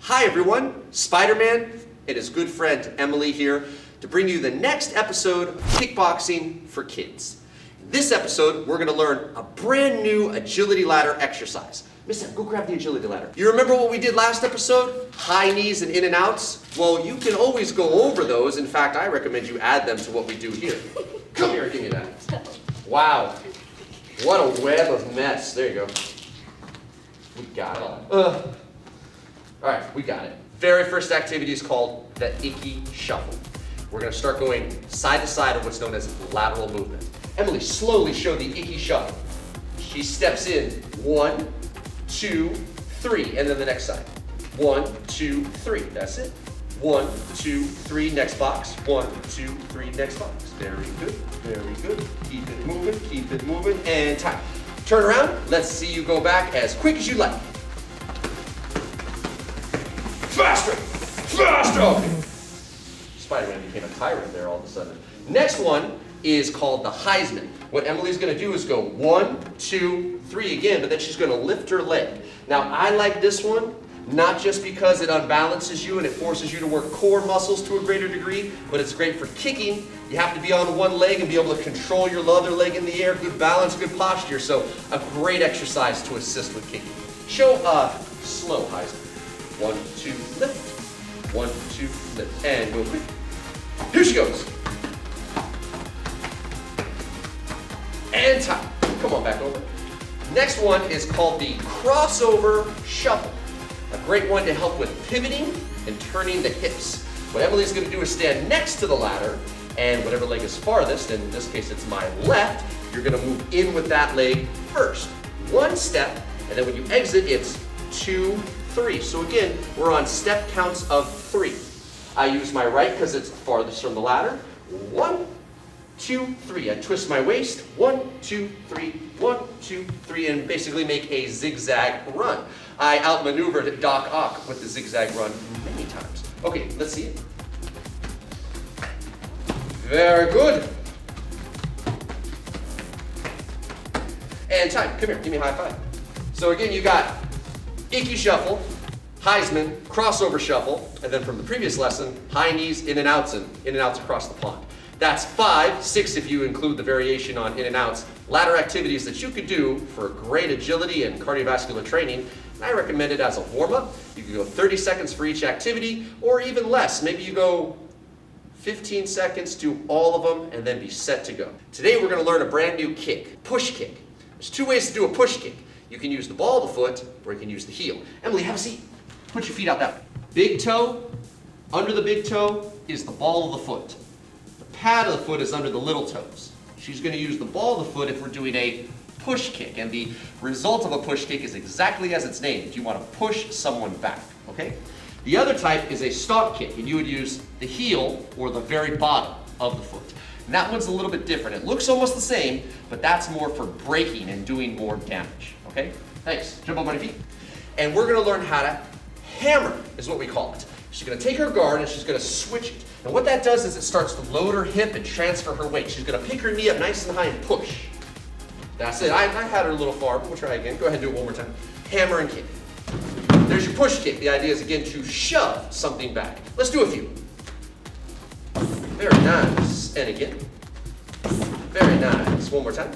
Hi everyone, Spiderman and his good friend Emily here to bring you the next episode of Kickboxing for Kids. In this episode, we're going to learn a brand new agility ladder exercise. Miss Em, go grab the agility ladder. You remember what we did last episode? High knees and in and outs? Well, you can always go over those. In fact, I recommend you add them to what we do here. Come here, give me that. Wow, what a web of mess. There you go. We got it. All right, we got it. Very first activity is called the Icky Shuffle. We're gonna start going side to side of what's known as lateral movement. Emily, slowly show the Icky Shuffle. She steps in, 1, 2, 3, and then the next side. 1, 2, 3, that's it. 1, 2, 3, next box. 1, 2, 3, next box. Very good, very good. Keep it moving, and time. Turn around, let's see you go back as quick as you like. Faster! Faster! Okay. Spider-Man became a tyrant there all of a sudden. Next one is called the Heisman. What Emily's gonna do is go 1, 2, 3 again, but then she's gonna lift her leg. Now, I like this one, not just because it unbalances you and it forces you to work core muscles to a greater degree, but it's great for kicking. You have to be on one leg and be able to control your other leg in the air, good balance, good posture, so a great exercise to assist with kicking. Show a slow Heisman. 1, 2, lift. 1, 2, lift. And go quick. Here she goes. And time. Come on, back over. Next one is called the crossover shuffle. A great one to help with pivoting and turning the hips. What Emily's gonna do is stand next to the ladder, and whatever leg is farthest, in this case it's my left, you're gonna move in with that leg first. One step, and then when you exit, it's 2, 3. So again, we're on step counts of 3. I use my right because it's farthest from the ladder. 1, 2, 3. I twist my waist. 1, 2, 3. 1, 2, 3, and basically make a zigzag run. I outmaneuvered Doc Ock with the zigzag run many times. Okay, let's see it. Very good. And time. Come here. Give me a high five. So again, you got Icky Shuffle, Heisman, crossover shuffle, and then from the previous lesson, high knees, in and outs across the pond. That's 5, 6 if you include the variation on in and outs, ladder activities that you could do for great agility and cardiovascular training. And I recommend it as a warm-up. You can go 30 seconds for each activity, or even less. Maybe you go 15 seconds, do all of them, and then be set to go. Today we're gonna learn a brand new kick, push kick. There's 2 ways to do a push kick. You can use the ball of the foot, or you can use the heel. Emily, have a seat. Put your feet out that way. Big toe, under the big toe is the ball of the foot. The pad of the foot is under the little toes. She's gonna use the ball of the foot if we're doing a push kick, and the result of a push kick is exactly as it's named. You wanna push someone back, okay? The other type is a stomp kick, and you would use the heel or the very bottom of the foot. And that one's a little bit different. It looks almost the same, but that's more for breaking and doing more damage, okay? Thanks, jump up on your feet. And we're gonna learn how to hammer, is what we call it. She's gonna take her guard and she's gonna switch it. And what that does is it starts to load her hip and transfer her weight. She's gonna pick her knee up nice and high and push. That's it, I had her a little far, but we'll try again. Go ahead and do it one more time. Hammer and kick. There's your push kick. The idea is again to shove something back. Let's do a few. Very nice, and again. Very nice, one more time.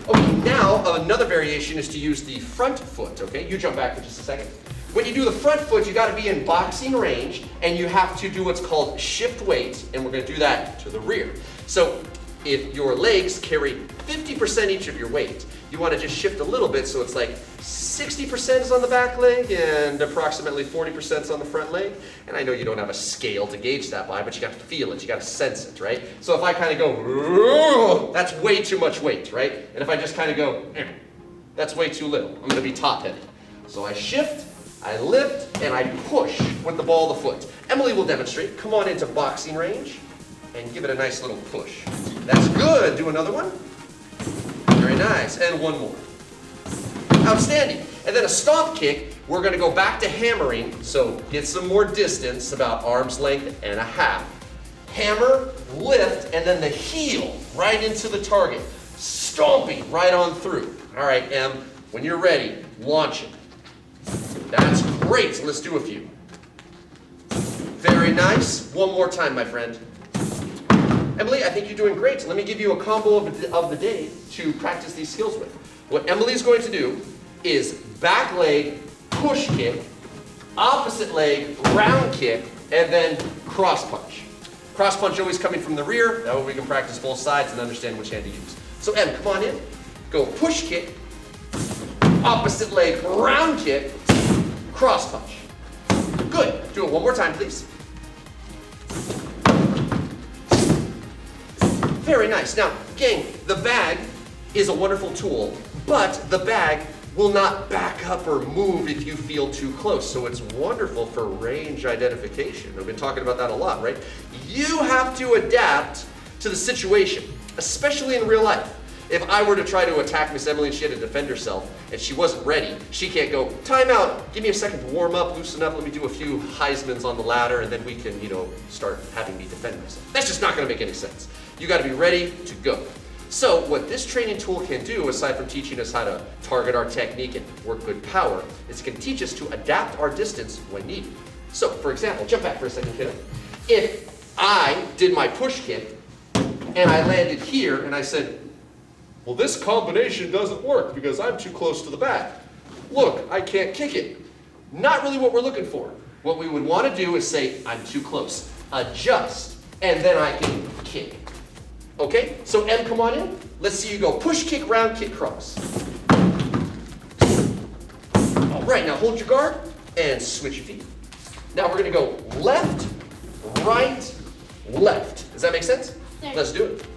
Okay, now another variation is to use the front foot, okay? You jump back for just a second. When you do the front foot, you gotta be in boxing range, and you have to do what's called shift weight, and we're gonna do that to the rear. So if your legs carry 50% each of your weight, you want to just shift a little bit so it's like 60% is on the back leg and approximately 40% is on the front leg. And I know you don't have a scale to gauge that by, but you got to feel it, you got to sense it, right? So if I kind of go, that's way too much weight, right? And if I just kind of go, that's way too little. I'm going to be top heavy. So I shift, I lift, and I push with the ball of the foot. Emily will demonstrate. Come on into boxing range and give it a nice little push. That's good. Do another one. Very nice. And one more. Outstanding. And then a stomp kick, we're going to go back to hammering, so get some more distance, about arm's length and a half. Hammer, lift, and then the heel right into the target. Stomping right on through. All right, Em, when you're ready, launch it. That's great. So let's do a few. Very nice. One more time, my friend. Emily, I think you're doing great. Let me give you a combo of the day to practice these skills with. What Emily's going to do is back leg, push kick, opposite leg, round kick, and then cross punch. Cross punch always coming from the rear. That way we can practice both sides and understand which hand to use. So Em, come on in. Go push kick, opposite leg, round kick, cross punch. Good. Do it one more time, please. Very nice. Now, gang, the bag is a wonderful tool, but the bag will not back up or move if you feel too close. So it's wonderful for range identification. I've been talking about that a lot, right? You have to adapt to the situation, especially in real life. If I were to try to attack Miss Emily and she had to defend herself and she wasn't ready, she can't go, time out, give me a second to warm up, loosen up, let me do a few Heismans on the ladder, and then we can, start having me defend myself. That's just not gonna make any sense. You gotta be ready to go. So what this training tool can do, aside from teaching us how to target our technique and work good power, is it can teach us to adapt our distance when needed. So, for example, jump back for a second, kiddo. If I did my push kick and I landed here and I said, well, this combination doesn't work because I'm too close to the bag. Look, I can't kick it. Not really what we're looking for. What we would want to do is say, I'm too close. Adjust, and then I can kick. Okay, so Em, come on in. Let's see you go push, kick, round, kick, cross. All right, now hold your guard and switch your feet. Now we're gonna go left, right, left. Does that make sense? Yes. Let's do it.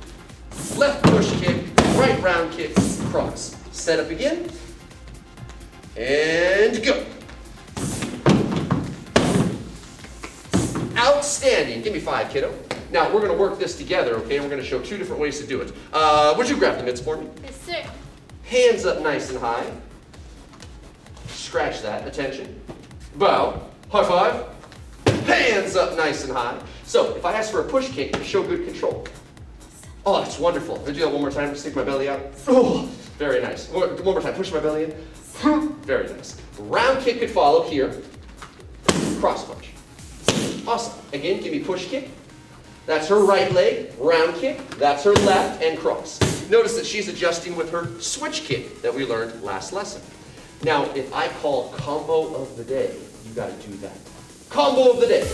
Left push kick, right round kick, cross. Set up again, and go. Outstanding. Give me 5, kiddo. Now, we're going to work this together, okay? And we're going to show 2 different ways to do it. Would you grab the mitts for me? Yes, sir. Hands up nice and high. Scratch that. Attention. Bow. High five. Hands up nice and high. So, if I ask for a push kick, show good control. Oh, that's wonderful. Let me do that one more time. Stick my belly out. Oh, very nice. One more time. Push my belly in. Very nice. Round kick could follow here. Cross punch. Awesome. Again, give me push kick. That's her right leg, round kick. That's her left, and cross. Notice that she's adjusting with her switch kick that we learned last lesson. Now, if I call combo of the day, you got to do that. Combo of the day.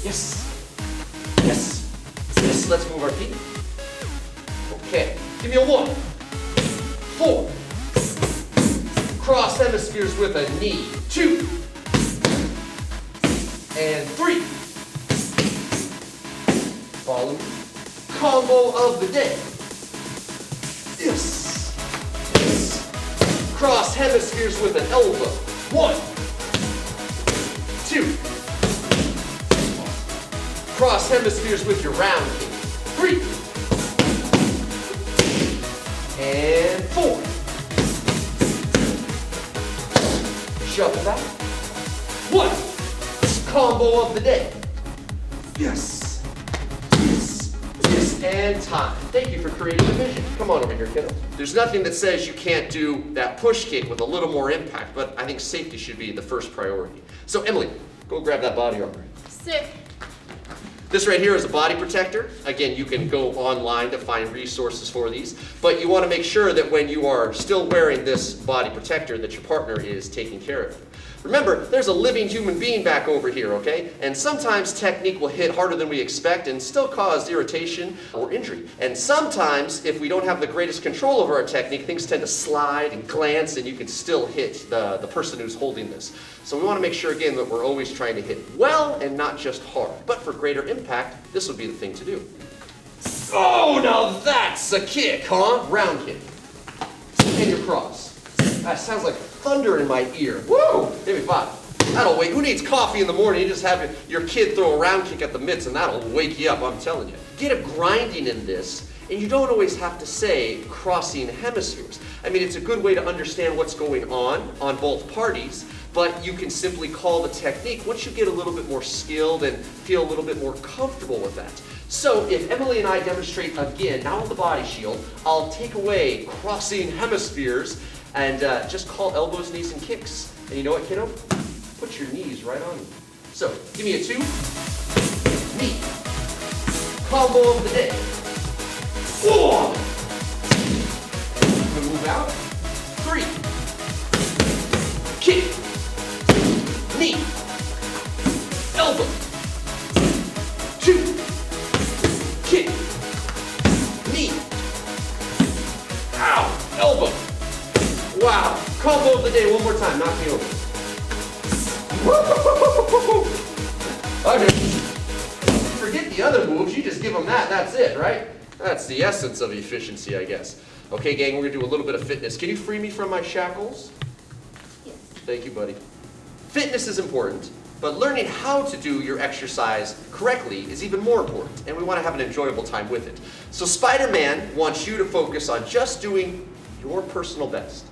Yes. Yes. Yes. Let's move our feet. Okay. Give me a 1, 4. Cross hemispheres with a knee. 2. And 3. Follow me. Combo of the day. Yes. Yes. Cross hemispheres with an elbow. 1, 2. Cross hemispheres with your round kick. 3. And 4. Shuffle back. 1. Combo of the day. Yes. And time. Thank you for creating the vision. Come on over here, kiddo. There's nothing that says you can't do that push kick with a little more impact, but I think safety should be the first priority. So Emily, go grab that body armor. Sick. This right here is a body protector. Again, you can go online to find resources for these, but you want to make sure that when you are still wearing this body protector that your partner is taking care of you. Remember, there's a living human being back over here, okay? And sometimes technique will hit harder than we expect and still cause irritation or injury. And sometimes, if we don't have the greatest control over our technique, things tend to slide and glance and you can still hit the person who's holding this. So we want to make sure, again, that we're always trying to hit well and not just hard. But for greater impact, this would be the thing to do. Oh, now that's a kick, huh? Round kick. And your cross. That sounds like thunder in my ear. Woo! Give me 5. That'll wake. Who needs coffee in the morning? You just have your kid throw a round kick at the mitts and that'll wake you up, I'm telling you. Get a grinding in this, and you don't always have to say crossing hemispheres. I mean, it's a good way to understand what's going on both parties, but you can simply call the technique once you get a little bit more skilled and feel a little bit more comfortable with that. So if Emily and I demonstrate again, now with the body shield, I'll take away crossing hemispheres and just call elbows, knees, and kicks. And you know what, kiddo? Put your knees right on me. So give me a 2, knee, combo of the day. 4, move out, 3, kick, knee, elbow, 2, kick, knee, ow, elbow. Wow, combo of the day, one more time, knock me over. Okay, forget the other moves, you just give them that, that's it, right? That's the essence of efficiency, I guess. Okay, gang, we're gonna do a little bit of fitness. Can you free me from my shackles? Yes. Thank you, buddy. Fitness is important, but learning how to do your exercise correctly is even more important, and we want to have an enjoyable time with it. So Spider-Man wants you to focus on just doing your personal best.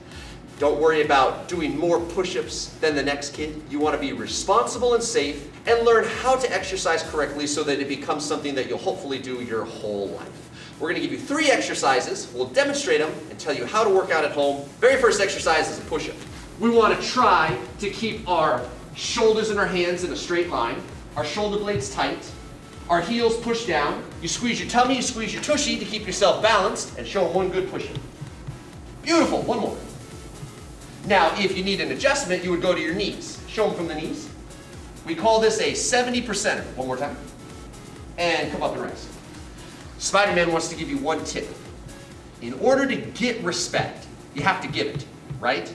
Don't worry about doing more push-ups than the next kid. You want to be responsible and safe and learn how to exercise correctly so that it becomes something that you'll hopefully do your whole life. We're going to give you 3 exercises. We'll demonstrate them and tell you how to work out at home. Very first exercise is a push-up. We want to try to keep our shoulders and our hands in a straight line, our shoulder blades tight, our heels pushed down. You squeeze your tummy, you squeeze your tushy to keep yourself balanced, and show them one good push-up. Beautiful, one more. Now, if you need an adjustment, you would go to your knees. Show them from the knees. We call this a 70%er. One more time. And come up and rest. Spider-Man wants to give you one tip. In order to get respect, you have to give it, right?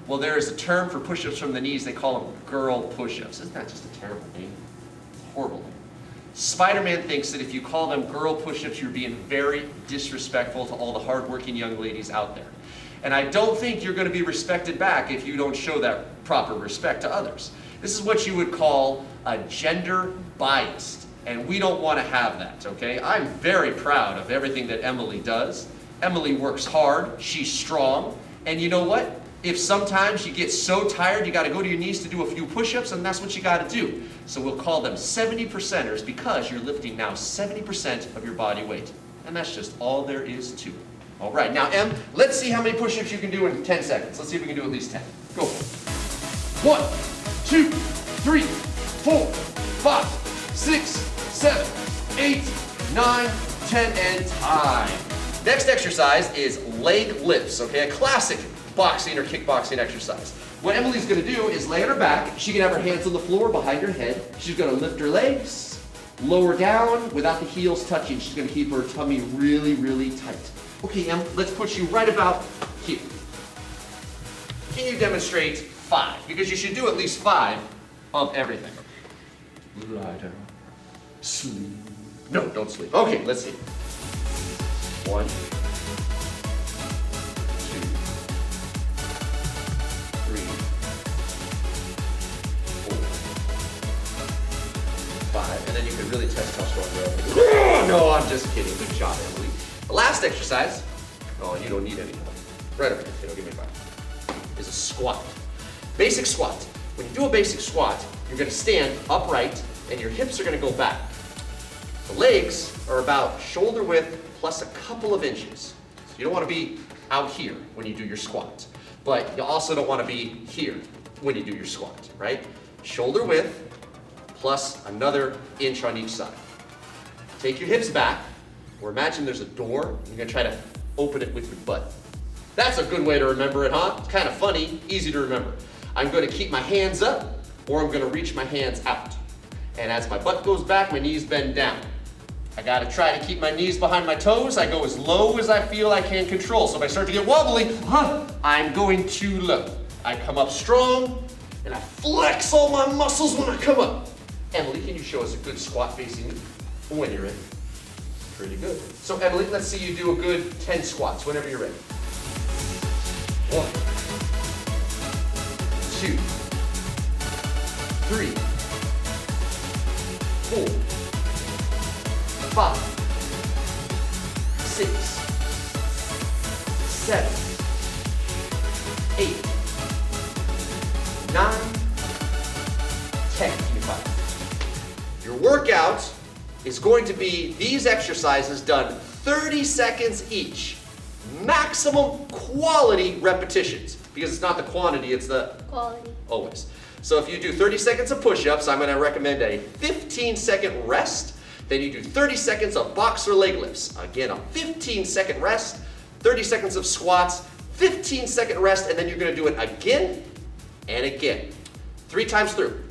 Well, there is a term for push-ups from the knees. They call them girl push-ups. Isn't that just a terrible name? Horrible name. Spider-Man thinks that if you call them girl push-ups, you're being very disrespectful to all the hardworking young ladies out there. And I don't think you're going to be respected back if you don't show that proper respect to others. This is what you would call a gender biased, and we don't want to have that, okay? I'm very proud of everything that Emily does. Emily works hard, she's strong, and you know what? If sometimes you get so tired you got to go to your knees to do a few push-ups, and that's what you got to do. So we'll call them 70%ers because you're lifting now 70% of your body weight. And that's just all there is to it. All right, now Em, let's see how many push-ups you can do in 10 seconds. Let's see if we can do at least 10. Go. 1, 2, 3, 4, 5, 6, 7, 8, 9, 10, and time. Next exercise is leg lifts, okay? A classic boxing or kickboxing exercise. What Emily's gonna do is lay on her back. She can have her hands on the floor behind her head. She's gonna lift her legs, lower down without the heels touching. She's gonna keep her tummy really, really tight. Okay, Em, let's put you right about here. Can you demonstrate 5? Because you should do at least 5 of everything. Lie down. Sleep. No, don't sleep. Okay, let's see. 1, 2, 3, 4, 5. And then you can really test how strong you are. No, I'm just kidding. Good job, Emily. The last exercise, oh, you don't need any help. Right over here, give me 5, is a squat. Basic squat. When you do a basic squat, you're gonna stand upright and your hips are gonna go back. The legs are about shoulder width plus a couple of inches. So you don't wanna be out here when you do your squat, but you also don't wanna be here when you do your squat, right? Shoulder width plus another inch on each side. Take your hips back, or imagine there's a door, you're gonna try to open it with your butt. That's a good way to remember it, huh? It's kind of funny, easy to remember. I'm going to keep my hands up, or I'm going to reach my hands out. And as my butt goes back, my knees bend down. I got to try to keep my knees behind my toes. I go as low as I feel I can control. So if I start to get wobbly, I'm going too low. I come up strong, and I flex all my muscles when I come up. Emily, can you show us a good squat facing me when you're ready? Pretty good. So Emily, let's see you do a good 10 squats whenever you're ready. 1, 2, 3, 4, 5, 6, 7, 8, 9, 10. Give me 5. Your workout is going to be these exercises done 30 seconds each. Maximum quality repetitions, because it's not the quantity, it's the quality. Always. So if you do 30 seconds of push-ups, I'm going to recommend a 15-second rest. Then you do 30 seconds of boxer leg lifts. Again, a 15-second rest, 30 seconds of squats, 15-second rest, and then you're going to do it again and again, 3 times through.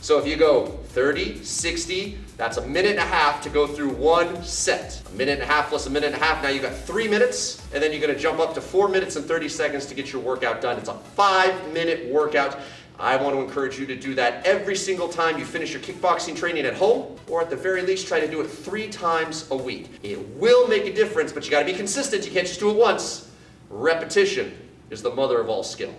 So if you go 30, 60, that's a minute and a half to go through one set. A minute and a half plus a minute and a half, now you've got 3 minutes, and then you're gonna jump up to 4 minutes and 30 seconds to get your workout done. It's a 5-minute workout. I want to encourage you to do that every single time you finish your kickboxing training at home, or at the very least try to do it 3 times a week. It will make a difference, but you gotta be consistent. You can't just do it once. Repetition is the mother of all skill.